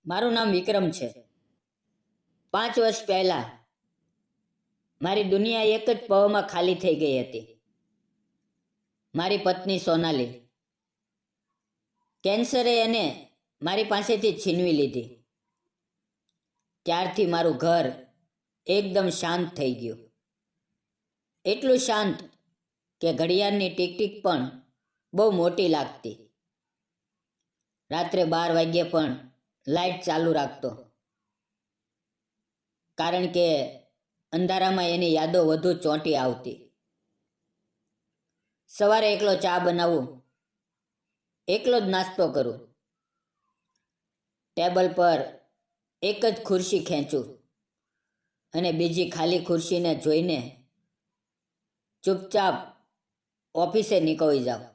મારું નામ વિક્રમ છે। 5 વર્ષ પહેલા મારી દુનિયા એક જ પળમાં ખાલી થઈ ગઈ હતી। મારી પત્ની સોનાલી કેન્સરે એને મારી પાસેથી છીનવી લીધી। ત્યારથી મારું ઘર એકદમ શાંત થઈ ગયું, એટલું શાંત કે ઘડિયાળની ટીક ટીક પણ બહુ મોટી લાગતી। રાત્રે 12 વાગ્યે પણ લાઇટ ચાલુ રાખતો, કારણ કે અંધારામાં એની યાદો વધુ ચોંટી આવતી। સવારે એકલો ચા બનાવું, એકલો જ નાસ્તો કરું, ટેબલ પર એક જ ખુરશી ખેંચું અને બીજી ખાલી ખુરશીને જોઈને ચૂપચાપ ઓફિસે નીકળી જાઉં।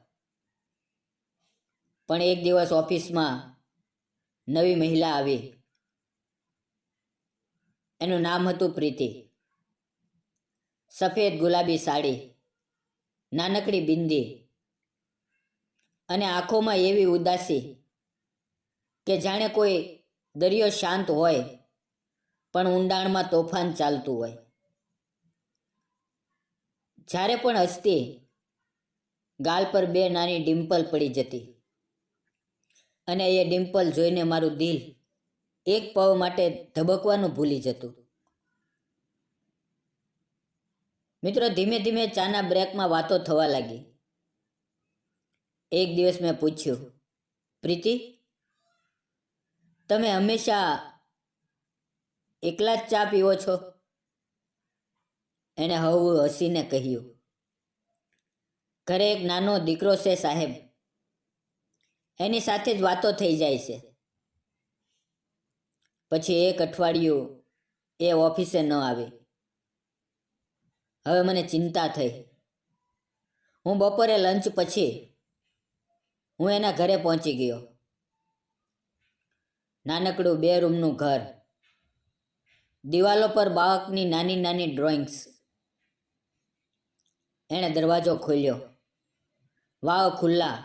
પણ એક દિવસ ઓફિસમાં નવી મહિલા આવી। એનું નામ હતું પ્રીતિ। સફેદ ગુલાબી સાડી, નાનકડી બિંદી અને આંખોમાં એવી ઉદાસી કે જાણે કોઈ દરિયો શાંત હોય પણ ઊંડાણમાં તોફાન ચાલતું હોય। જ્યારે પણ હસતી, ગાલ પર 2 નાની ડિમ્પલ પડી જતી અને એ ડિમ્પલ જોઈને મારું દિલ એક પળ માટે ધબકવાનું ભૂલી જતું। મિત્રો, ધીમે ધીમે ચાના બ્રેકમાં વાતો થવા લાગી। એક દિવસ મેં પૂછ્યું, પ્રીતિ, તમે હંમેશા એકલા જ ચા પીવો છો? એણે હળવું હસીને કહ્યું, ઘરે એક નાનો દીકરો છે સાહેબ, એની સાથે જ વાતો થઈ જાય છે। પછી એક અઠવાડિયું એ ઓફિસે ન આવી। હવે મને ચિંતા થઈ। હું બપોરે લંચ પછી હું એના ઘરે પહોંચી ગયો। નાનકડું 2 રૂમનું ઘર, દિવાલો પર બાળકની નાની નાની ડ્રોઈંગ્સ। એણે દરવાજો ખોલ્યો, વાળ ખુલ્લા,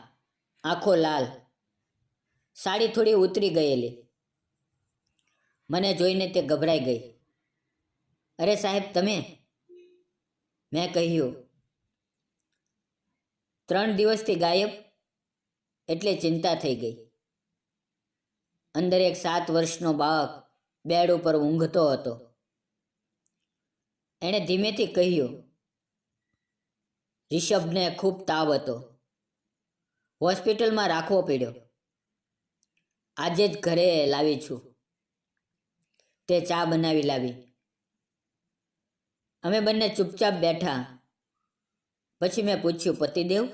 આંખો લાલ, સાડી થોડી ઉતરી ગયેલી। મને જોઈને તે ગભરાઈ ગઈ। અરે સાહેબ, તમે? મેં કહ્યું, 3 દિવસથી ગાયબ એટલે ચિંતા થઈ ગઈ। અંદર એક 7 વર્ષનો બાળક બેડ ઉપર ઊંઘતો હતો। એણે ધીમેથી કહ્યું, રિષભને ખૂબ તાવ હતો, હોસ્પિટલમાં રાખવો પડ્યો, આજે જ ઘરે લાવી છું। તે ચા બનાવી લાવી। અમે બંને ચૂપચાપ બેઠા। પછી મેં પૂછ્યું, પતિદેવ?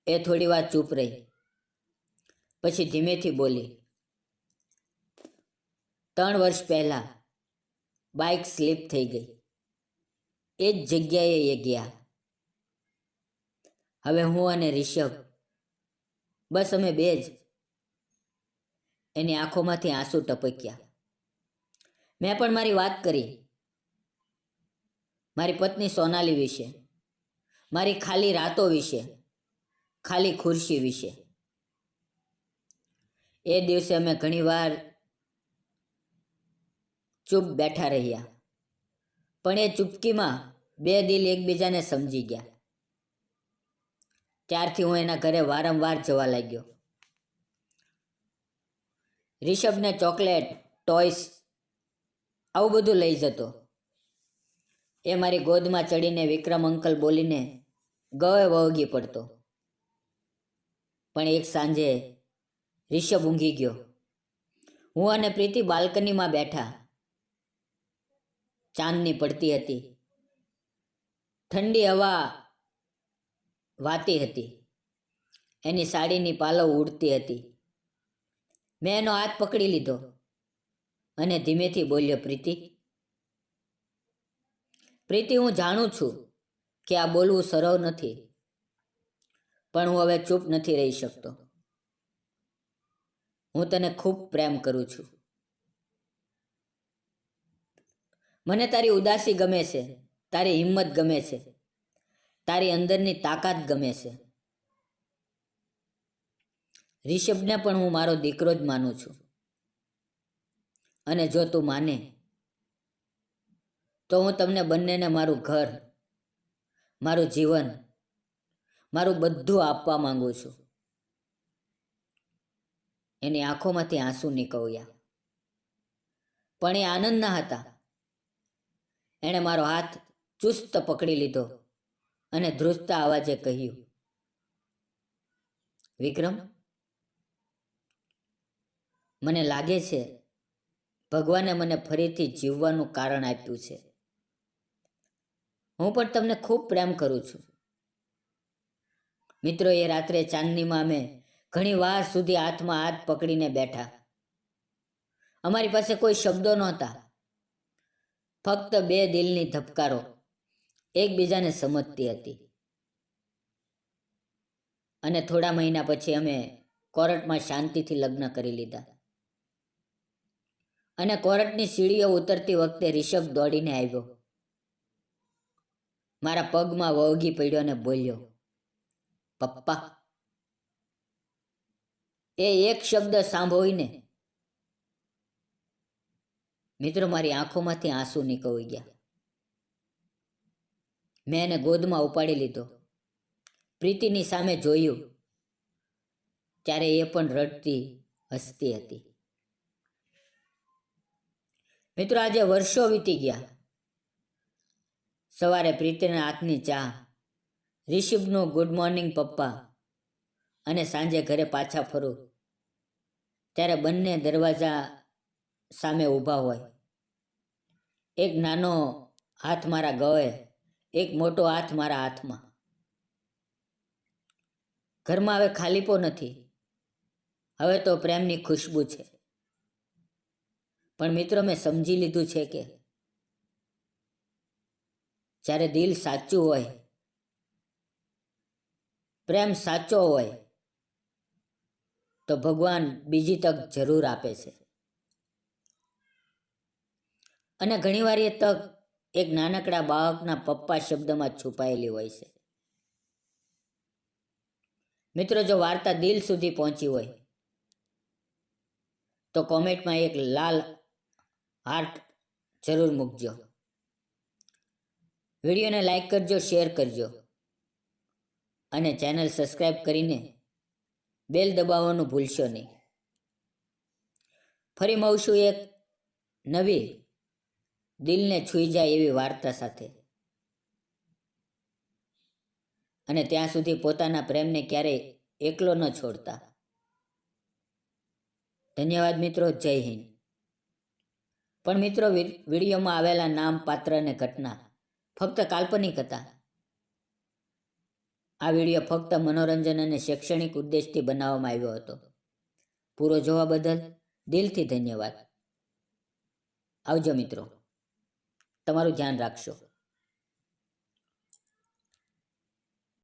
એ થોડી વાર ચૂપ રહી, પછી ધીમેથી બોલી, 3 વર્ષ પહેલા બાઇક સ્લીપ થઈ ગઈ, એ જ જગ્યાએ એ ગયા। હવે હું અને રિષભ, બસ અમે 2 જ। એની આંખોમાંથી આંસુ ટપક્યા। મેં પણ મારી વાત કરી, મારી પત્ની સોનાલી વિશે, મારી ખાલી રાતો વિશે, ખાલી ખુરશી વિશે। એ દિવસે અમે ઘણીવાર ચૂપ બેઠા રહ્યા, પણ એ ચૂપકીમાં 2 દિલ એકબીજાને સમજી ગયા। ત્યારથી હું એના ઘરે વારંવાર જવા લાગ્યો। રિષભને ચોકલેટ, ટોયસ, આવું બધું લઈ જતો। એ મારી ગોદમાં ચડીને વિક્રમ અંકલ બોલીને ગળે વળગી પડતો। પણ એક સાંજે રિષભ ઊંઘી ગયો। હું અને પ્રીતિ બાલ્કનીમાં બેઠા। ચાંદની પડતી હતી, ઠંડી હવા વાતી હતી, એની સાડીની પાલવ ઉડતી હતી। મેં એનો હાથ પકડી લીધો અને ધીમેથી બોલ્યો, પ્રીતિ, પ્રીતિ, હું જાણું છું કે આ બોલવું સરળ નથી, પણ હું હવે ચૂપ નથી રહી શકતો। હું તને ખૂબ પ્રેમ કરું છું। મને તારી ઉદાસી ગમે છે, તારી હિંમત ગમે છે, તારી અંદરની તાકાત ગમે છે। રિષભને પણ હું મારો દીકરો જ માનું છું. અને જો તું માને તો હું તમને બંનેને મારું ઘર, મારું જીવન, મારું બધું આપવા માંગુ છું. એની આંખોમાંથી આંસુ નીકળ્યા, પણ એ આનંદના હતા. એણે મારો હાથ ચુસ્ત પકડી લીધો અને ધ્રુજતા અવાજે કહ્યું, વિક્રમ, મને લાગે છે ભગવાને મને ફરીથી જીવવાનું કારણ આપ્યું છે. હું પણ તમને ખૂબ પ્રેમ કરું છું. મિત્રો, એ રાત્રે ચાંદનીમાં અમે ઘણી વાર સુધી હાથમાં હાથ પકડીને બેઠા. અમારી પાસે કોઈ શબ્દો નહોતા, ફક્ત બે દિલની ધબકારો એકબીજાને સમજતી હતી. અને થોડા મહિના પછી અમે કોર્ટમાં શાંતિથી લગ્ન કરી લીધા. અને કોર્ટની સીડીઓ ઉતરતી વખતે રિષભ દોડીને આવ્યો, મારા પગમાં વળગી પડ્યો અને બોલ્યો, પપ્પા. એ એક શબ્દ સાંભળીને મિત્રો મારી આંખોમાંથી આંસુ નીકળી ગયા. મેં એને ગોદમાં ઉપાડી લીધો, પ્રીતિની સામે જોયું, ત્યારે એ પણ રડતી હસતી હતી. મિત્રો, આજે વર્ષો વીતી ગયા. સવારે પ્રીતિના હાથની ચા, રિષભનું ગુડ મોર્નિંગ પપ્પા, અને સાંજે ઘરે પાછા ફરું ત્યારે બંને દરવાજા સામે ઊભા હોય. એક નાનો હાથ મારા ગળે, એક મોટો હાથ મારા હાથમાં. ઘરમાં હવે ખાલીપો નથી, હવે તો પ્રેમની ખુશ્બુ છે. પણ મિત્રો, મેં સમજી લીધું છે કે જ્યારે દિલ સાચું હોય, પ્રેમ સાચો હોય, તો ભગવાન બીજી તક જરૂર આપે છે. અને ઘણીવાર એ તક એક નાનકડા બાળકના પપ્પા શબ્દમાં છુપાયેલી હોય છે. મિત્રો, જો વાર્તા દિલ સુધી પહોંચી હોય તો કોમેન્ટમાં એક લાલ હાર્ટ જરૂર મૂકજો. વિડીયોને લાઈક કરજો, શેર કરજો અને ચેનલ સબસ્ક્રાઈબ કરીને બેલ દબાવવાનું ભૂલશો નહીં. ફરી મળશું એક નવી દિલને છૂઈ જાય એવી વાર્તા સાથે. અને ત્યાં સુધી પોતાના પ્રેમને ક્યારેય એકલો ન છોડતા. ધન્યવાદ મિત્રો. જય હિન્દ. પણ મિત્રો, વિડીયોમાં આવેલા નામ, પાત્ર અને ઘટના ફક્ત કાલ્પનિક હતા. આ વિડીયો ફક્ત મનોરંજન અને શૈક્ષણિક ઉદ્દેશથી બનાવવામાં આવ્યો હતો. પૂરો જોવા બદલ દિલથી ધન્યવાદ. આવજો મિત્રો. તમારું ધ્યાન રાખશો.